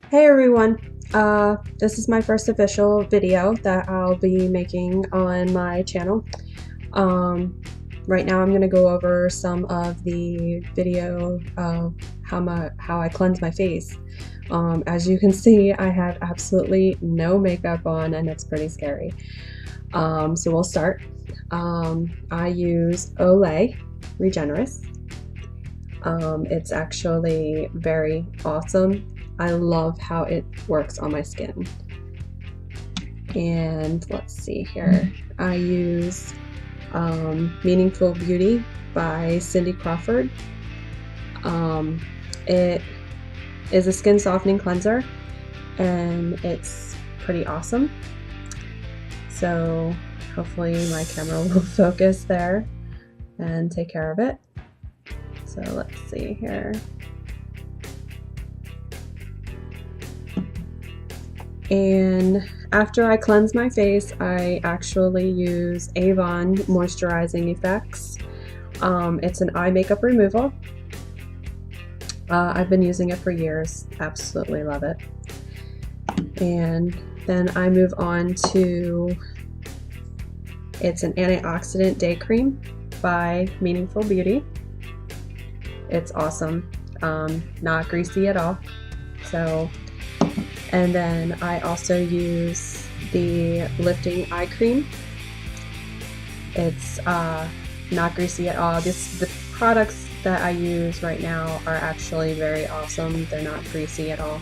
Hey everyone, this is my first official video that I'll be making on my channel. Right now I'm going to go over some of the video of how I cleanse my face. As you can see, I have absolutely no makeup on and it's pretty scary. So we'll start. I use Olay Regenerist. It's actually very awesome. I love how it works on my skin. And let's see here. I use Meaningful Beauty by Cindy Crawford. It is a skin softening cleanser and it's pretty awesome. So hopefully my camera will focus there and take care of it. So let's see here. And after I cleanse my face, I actually use Avon Moisturizing Effects. It's an eye makeup removal. I've been using it for years. Absolutely love it. And then I move on to, it's an antioxidant day cream by Meaningful Beauty. It's awesome. Not greasy at all. And then I also use the Lifting Eye Cream. It's not greasy at all. The products that I use right now are actually very awesome. They're not greasy at all.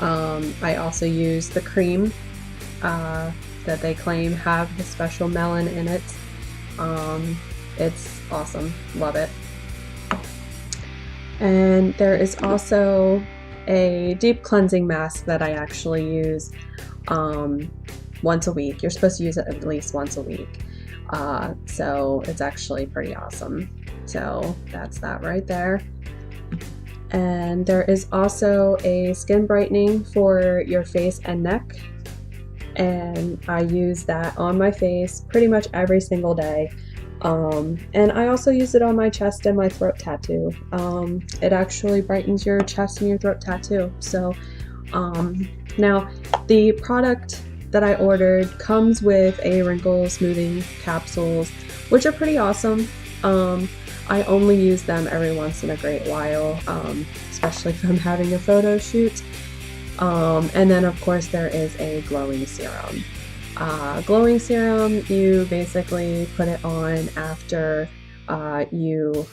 I also use the cream that they claim have the special melon in it. It's awesome. Love it. And there is also a deep cleansing mask that I actually use once a week. You're supposed to use it at least once a week. So it's actually pretty awesome. So that's that right there. And there is also a skin brightening for your face and neck. And I use that on my face pretty much every single day. And I also use it on my chest and my throat tattoo. It actually brightens your chest and your throat tattoo. So now the product that I ordered comes with a wrinkle smoothing capsules, which are pretty awesome. I only use them every once in a great while, especially if I'm having a photo shoot. And then of course there is a glowing serum. Glowing serum, you basically put it on after you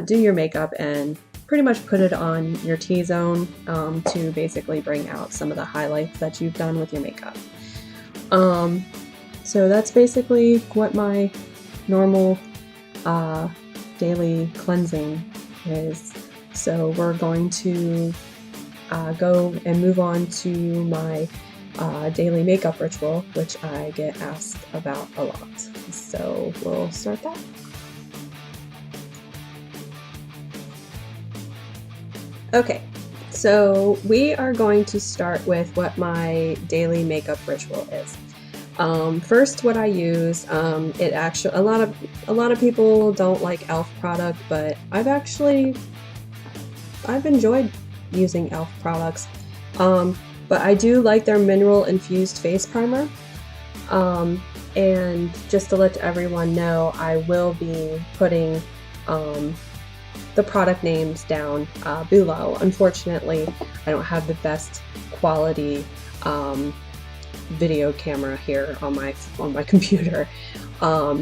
do your makeup and pretty much put it on your T-zone to basically bring out some of the highlights that you've done with your makeup. So that's basically what my normal daily cleansing is. So we're going to go and move on to my daily makeup ritual, which I get asked about a lot. So we'll start that. Okay, so we are going to start with what my daily makeup ritual is. First, what I use, it actually a lot of people don't like e.l.f. product, but I've enjoyed using e.l.f. products. But I do like their mineral infused face primer. And just to let everyone know, I will be putting the product names down below. Unfortunately, I don't have the best quality video camera here on my computer.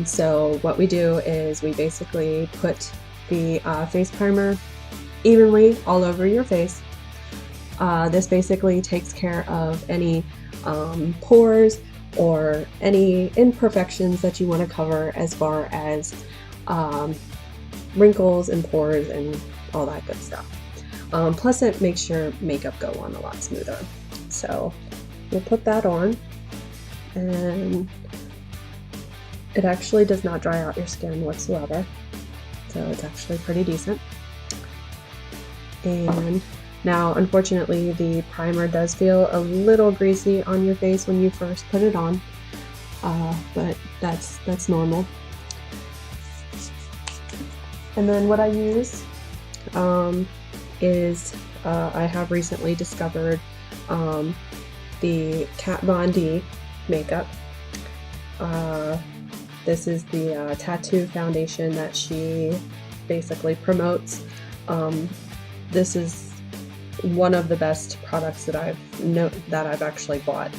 So what we do is we basically put the face primer evenly all over your face. This basically takes care of any pores or any imperfections that you want to cover as far as wrinkles and pores and all that good stuff. Plus it makes your makeup go on a lot smoother. So we'll put that on, and it actually does not dry out your skin whatsoever. So it's actually pretty decent. And now, unfortunately, the primer does feel a little greasy on your face when you first put it on, but that's normal. And then what I use is I have recently discovered the Kat Von D makeup. This is the tattoo foundation that she basically promotes. This is one of the best products that I've actually bought.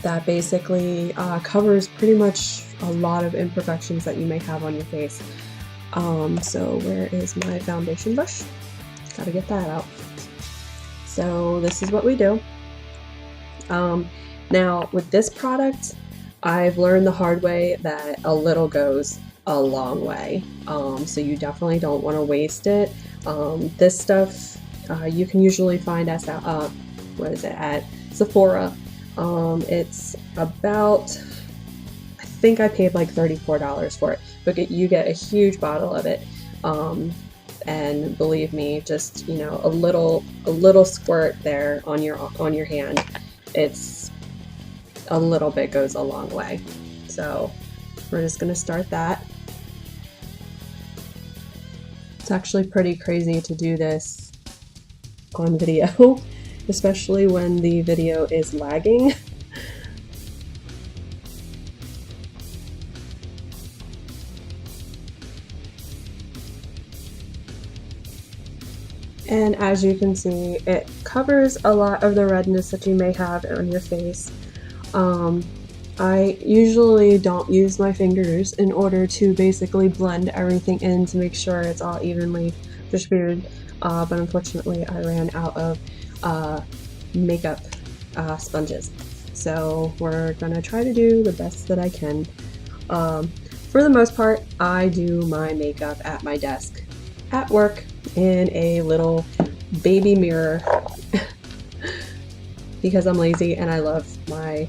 That basically covers pretty much a lot of imperfections that you may have on your face. So where is my foundation brush? Gotta get that out. So this is what we do. Now with this product, I've learned the hard way that a little goes a long way. So you definitely don't want to waste it. This stuff you can usually find at Sephora. It's about, I think I paid like $34 for it, but you get a huge bottle of it. And believe me, just, you know, a little squirt there on your hand, it's a little bit goes a long way. So we're just gonna start that. It's actually pretty crazy to do this on video, especially when the video is lagging. And as you can see, it covers a lot of the redness that you may have on your face. I usually don't use my fingers in order to basically blend everything in to make sure it's all evenly distributed, but unfortunately I ran out of makeup sponges. So we're gonna try to do the best that I can. For the most part, I do my makeup at my desk at work in a little baby mirror because I'm lazy and I love my,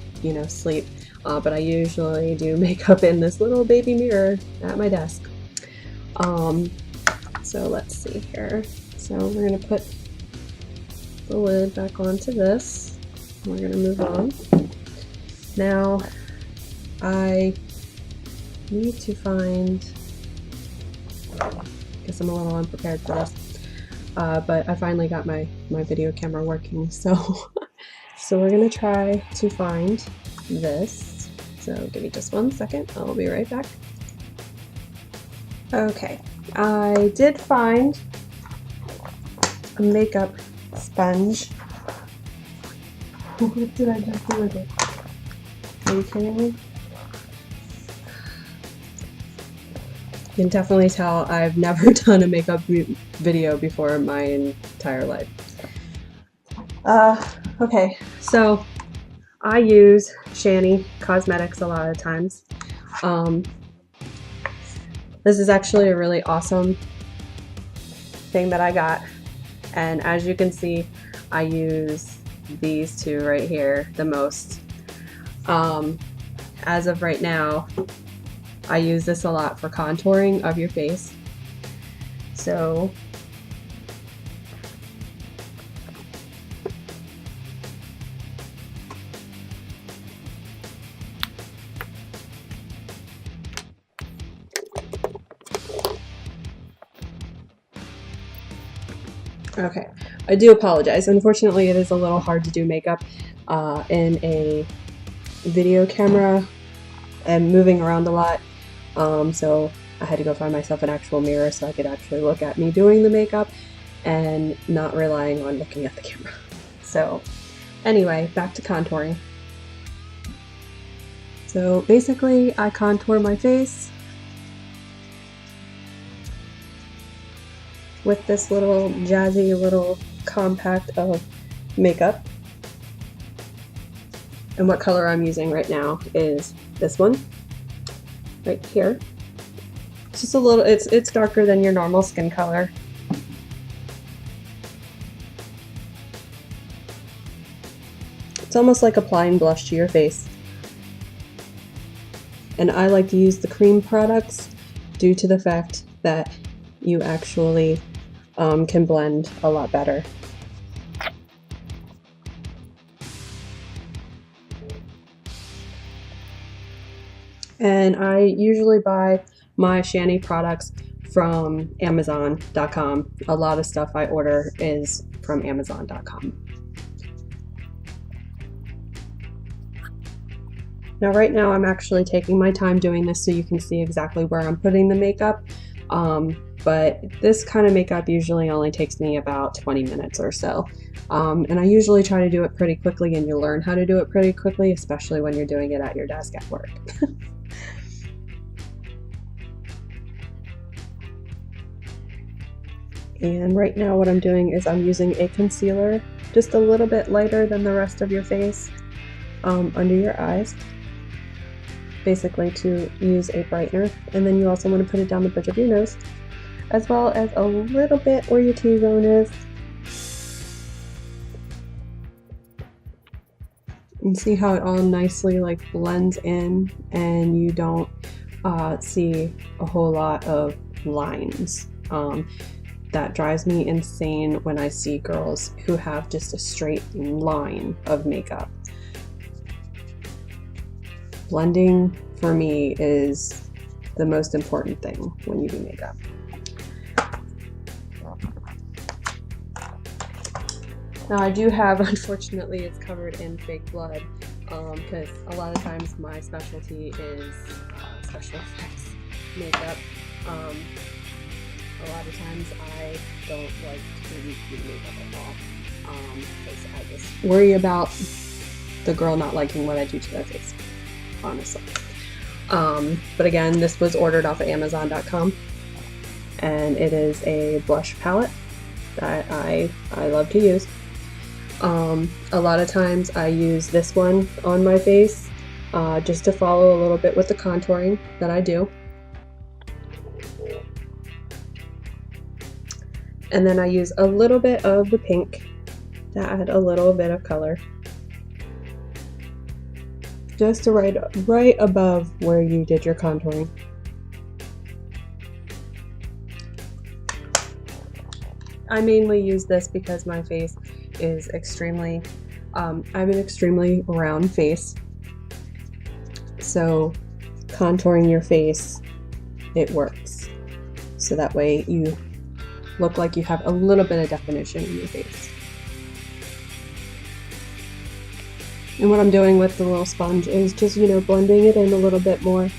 sleep. But I usually do makeup in this little baby mirror at my desk. So let's see here. So we're gonna put the lid back onto this. We're gonna move on. Now I need to find, I guess I'm a little unprepared for this, but I finally got my video camera working, so so we're gonna try to find this. So give me just 1 second, I'll be right back. Okay, I did find a makeup sponge. What did I just do with it? Are you kidding me? You can definitely tell I've never done a makeup video before in my entire life. Okay, so I use Shany Cosmetics a lot of times. This is actually a really awesome thing that I got, and as you can see, I use these two right here the most. As of right now, I use this a lot for contouring of your face. So okay, I do apologize. Unfortunately, it is a little hard to do makeup in a video camera and moving around a lot. So I had to go find myself an actual mirror so I could actually look at me doing the makeup and not relying on looking at the camera. So anyway, back to contouring. So basically I contour my face with this little jazzy little compact of makeup. And what color I'm using right now is this one right here. It's just a little, it's darker than your normal skin color. It's almost like applying blush to your face. And I like to use the cream products due to the fact that you actually can blend a lot better. And I usually buy my Shany products from Amazon.com. A lot of stuff I order is from Amazon.com. Now right now I'm actually taking my time doing this so you can see exactly where I'm putting the makeup. But this kind of makeup usually only takes me about 20 minutes or so. And I usually try to do it pretty quickly, and you learn how to do it pretty quickly, especially when you're doing it at your desk at work. And right now what I'm doing is I'm using a concealer just a little bit lighter than the rest of your face under your eyes, basically to use a brightener. And then you also want to put it down the bridge of your nose, as well as a little bit where your T-zone is. And see how it all nicely like blends in, and you don't see a whole lot of lines. That drives me insane when I see girls who have just a straight line of makeup. Blending for me is the most important thing when you do makeup. Now I do have, unfortunately, it's covered in fake blood because a lot of times my specialty is special effects makeup. A lot of times I don't like to do makeup at all because I just worry about the girl not liking what I do to their face, honestly. But again, this was ordered off of Amazon.com, and it is a blush palette that I love to use. A lot of times I use this one on my face just to follow a little bit with the contouring that I do. And then I use a little bit of the pink to add a little bit of color, just to right above where you did your contouring. I mainly use this because my face is extremely, I have an extremely round face, so contouring your face, it works. So that way you look like you have a little bit of definition in your face. And what I'm doing with the little sponge is just, blending it in a little bit more,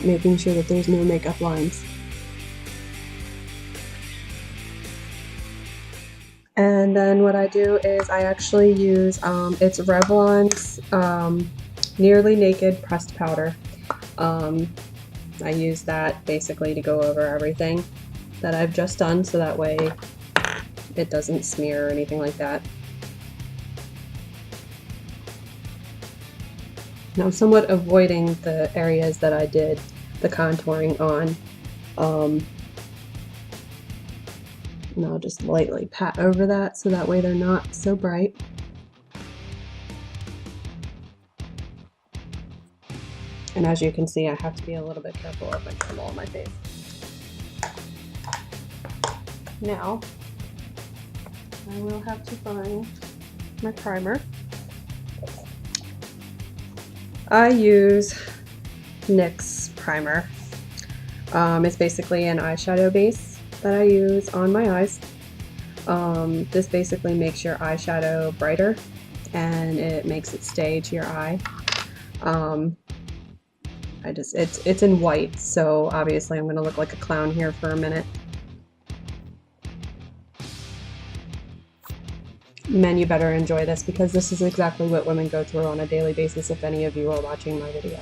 making sure that there's no makeup lines. And then what I do is I actually use, it's Revlon's Nearly Naked Pressed Powder. I use that basically to go over everything that I've just done, so that way it doesn't smear or anything like that. Now I'm somewhat avoiding the areas that I did the contouring on. And I'll just lightly pat over that so that way they're not so bright. And as you can see, I have to be a little bit careful if I come all my face. Now, I will have to find my primer. I use NYX primer. It's basically an eyeshadow base that I use on my eyes. This basically makes your eyeshadow brighter, and it makes it stay to your eye. It's in white, so obviously I'm going to look like a clown here for a minute. Men, you better enjoy this, because this is exactly what women go through on a daily basis if any of you are watching my video.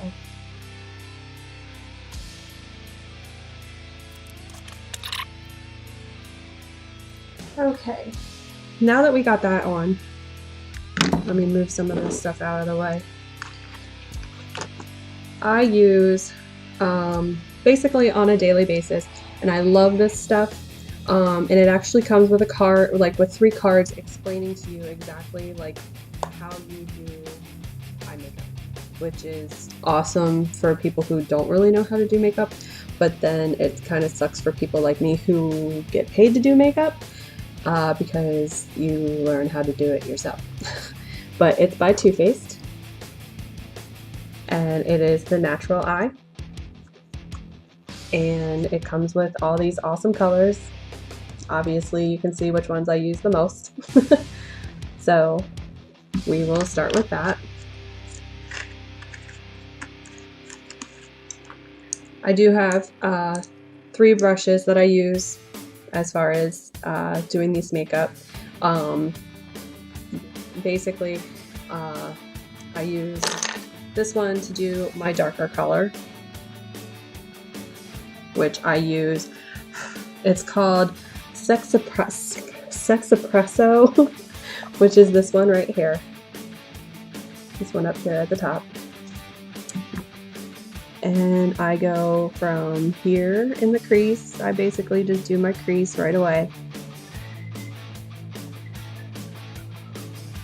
Okay, now that we got that on, let me move some of this stuff out of the way. I use basically on a daily basis, and I love this stuff. And it actually comes with a card, like with 3 cards explaining to you exactly like how you do eye makeup, which is awesome for people who don't really know how to do makeup, but then it kind of sucks for people like me who get paid to do makeup because you learn how to do it yourself. But it's by Too Faced. and it is the Natural Eye. And it comes with all these awesome colors. Obviously, you can see which ones I use the most. So we will start with that. I do have 3 brushes that I use as far as doing these makeup. Basically, I use this one to do my darker color, which I use. It's called Sexapresso, which is this one right here. This one up here at the top. And I go from here in the crease. I basically just do my crease right away.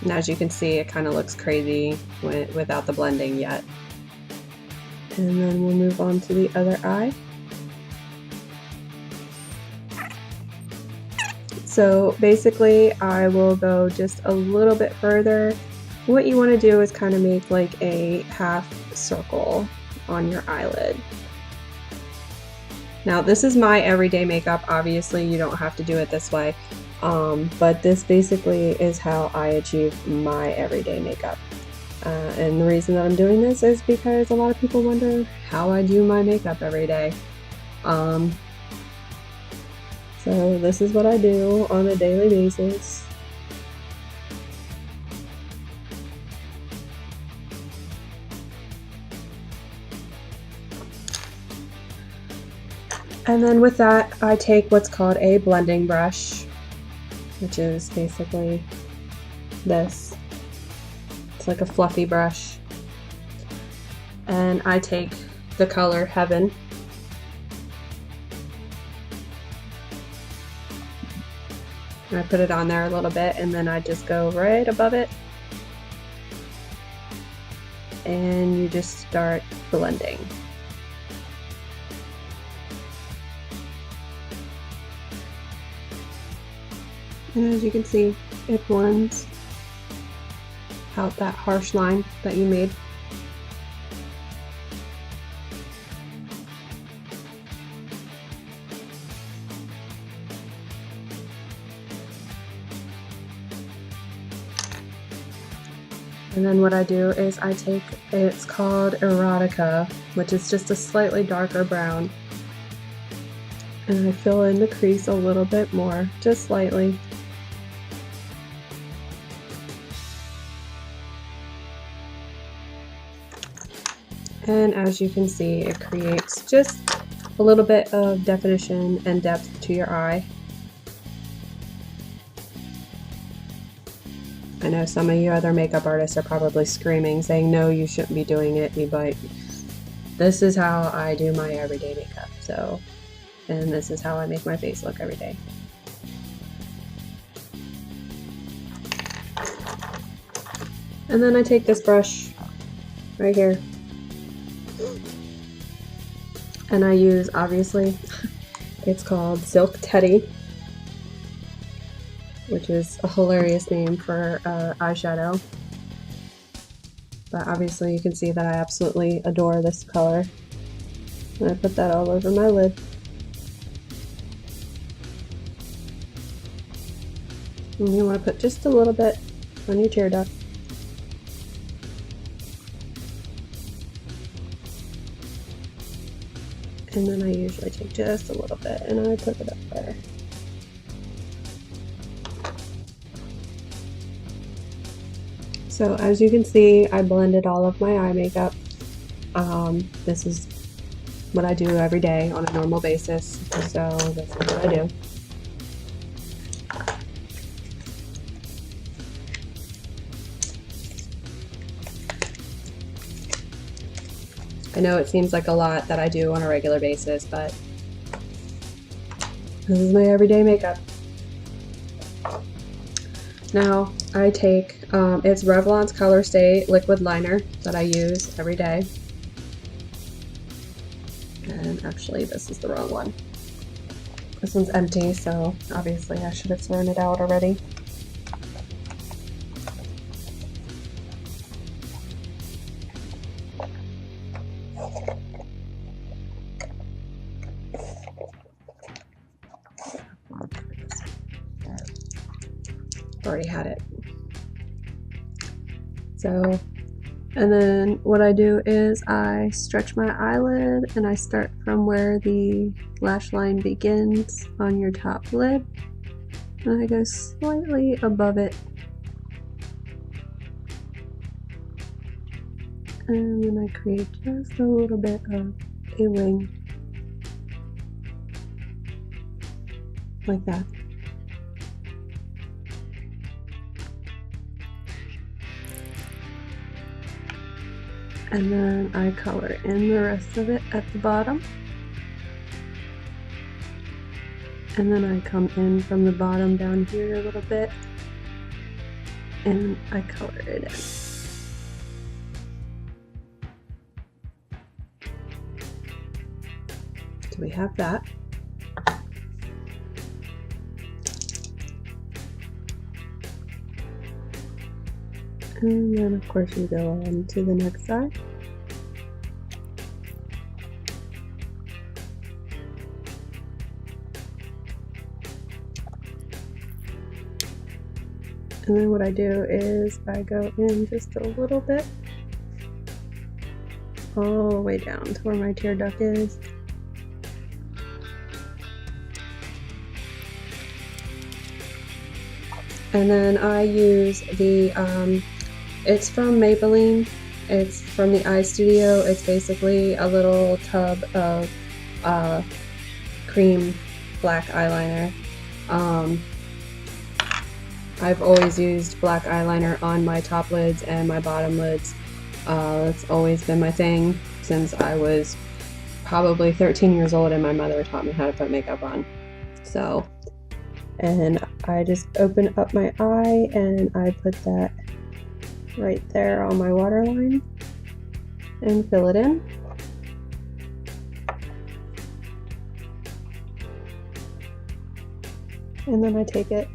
And as you can see, it kind of looks crazy without the blending yet. And then we'll move on to the other eye. So basically, I will go just a little bit further. What you want to do is kind of make like a half circle on your eyelid. Now, this is my everyday makeup. Obviously, you don't have to do it this way. But this basically is how I achieve my everyday makeup. And the reason that I'm doing this is because a lot of people wonder how I do my makeup every day. So this is what I do on a daily basis. And then with that, I take what's called a blending brush, which is basically this. It's like a fluffy brush. And I take the color Heaven. And I put it on there a little bit, and then I just go right above it. And you just start blending. And as you can see, it blends out that harsh line that you made. And then what I do is I take, it's called Erotica, which is just a slightly darker brown. And I fill in the crease a little bit more, just slightly. And as you can see, it creates just a little bit of definition and depth to your eye. I know some of you other makeup artists are probably screaming, saying, no, you shouldn't be doing it, but this is how I do my everyday makeup. So, and this is how I make my face look every day. And then I take this brush right here, and I use, obviously, it's called Silk Teddy, which is a hilarious name for eyeshadow. But obviously you can see that I absolutely adore this color. And I put that all over my lid. And you want to put just a little bit on your tear duct. And then I usually take just a little bit and I put it up there. So as you can see, I blended all of my eye makeup. This is what I do every day on a normal basis. So this is what I do. I know it seems like a lot that I do on a regular basis, but this is my everyday makeup. Now I take, it's Revlon's Color Stay liquid liner that I use every day. And actually this is the wrong one. This one's empty, so obviously I should have thrown it out already. Already had it. So, and then what I do is I stretch my eyelid and I start from where the lash line begins on your top lid, and I go slightly above it, and then I create just a little bit of a wing like that. And then I color in the rest of it at the bottom. And then I come in from the bottom down here a little bit and I color it in. So we have that. And then of course you go on to the next side. And then what I do is I go in just a little bit, all the way down to where my tear duct is. And then I use the, it's from Maybelline, it's from the Eye Studio. It's basically a little tub of cream black eyeliner. I've always used black eyeliner on my top lids and my bottom lids. That's always been my thing since I was probably 13 years old and my mother taught me how to put makeup on. So, and I just open up my eye and I put that right there on my waterline and fill it in. And then I take it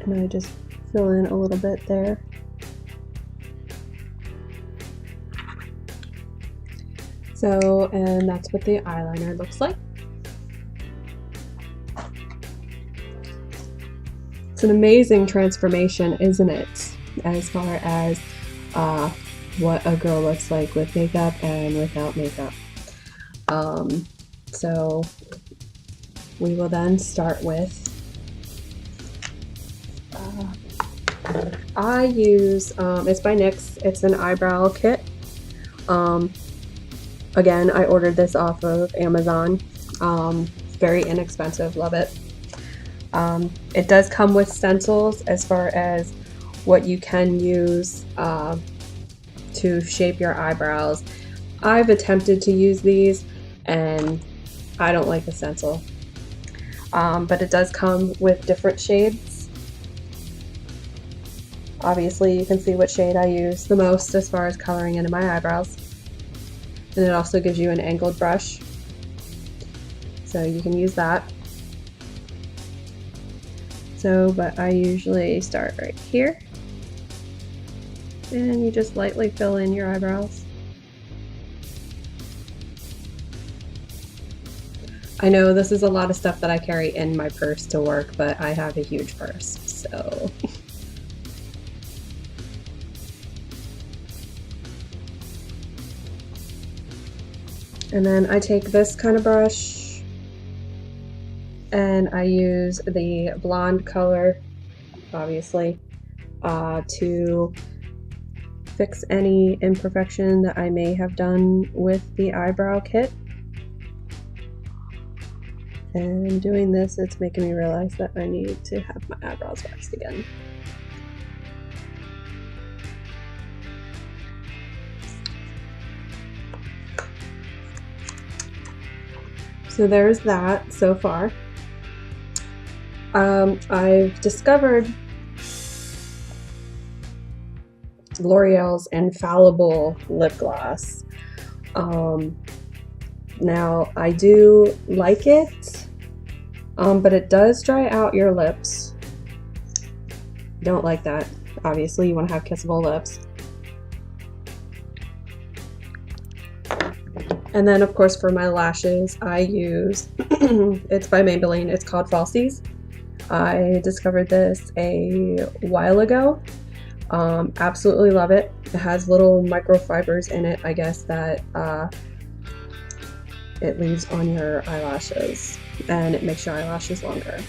and I just fill in a little bit there. So, and that's what the eyeliner looks like. It's an amazing transformation, isn't it? As far as what a girl looks like with makeup and without makeup. So we will then start with I use, it's by NYX, it's an eyebrow kit. Again, I ordered this off of Amazon. Very inexpensive, love it. It does come with stencils as far as what you can use to shape your eyebrows. I've attempted to use these and I don't like the stencil. But it does come with different shades. Obviously you can see what shade I use the most as far as coloring into my eyebrows. And it also gives you an angled brush, so you can use that. So, but I usually start right here and you just lightly fill in your eyebrows. I know this is a lot of stuff that I carry in my purse to work, but I have a huge purse, so. And then I take this kind of brush and I use the blonde color, obviously, to fix any imperfection that I may have done with the eyebrow kit. And doing this, it's making me realize that I need to have my eyebrows waxed again. So there's that so far. I've discovered L'Oreal's Infallible lip gloss. Now I do like it, but it does dry out your lips. Don't like that. Obviously you want to have kissable lips. And then of course for my lashes, I use, it's by Maybelline, it's called Falsies. I discovered this a while ago. Absolutely love it. It has little microfibers in it, I guess, that it leaves on your eyelashes, and it makes your eyelashes longer.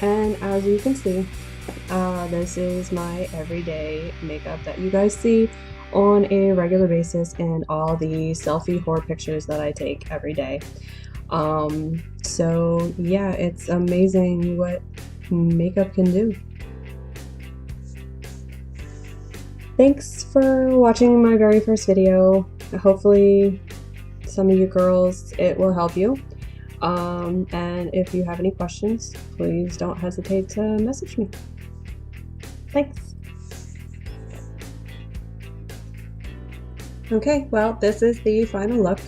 And as you can see, this is my everyday makeup that you guys see on a regular basis in all the selfie horror pictures that I take every day. So yeah, it's amazing what makeup can do. Thanks for watching my very first video. Hopefully some of you girls, it will help you. And if you have any questions, please don't hesitate to message me. Thanks. Okay, well, this is the final look.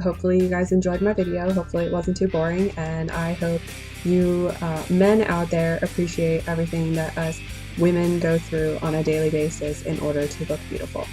Hopefully you guys enjoyed my video. Hopefully it wasn't too boring, and I hope you men out there appreciate everything that us women go through on a daily basis in order to look beautiful.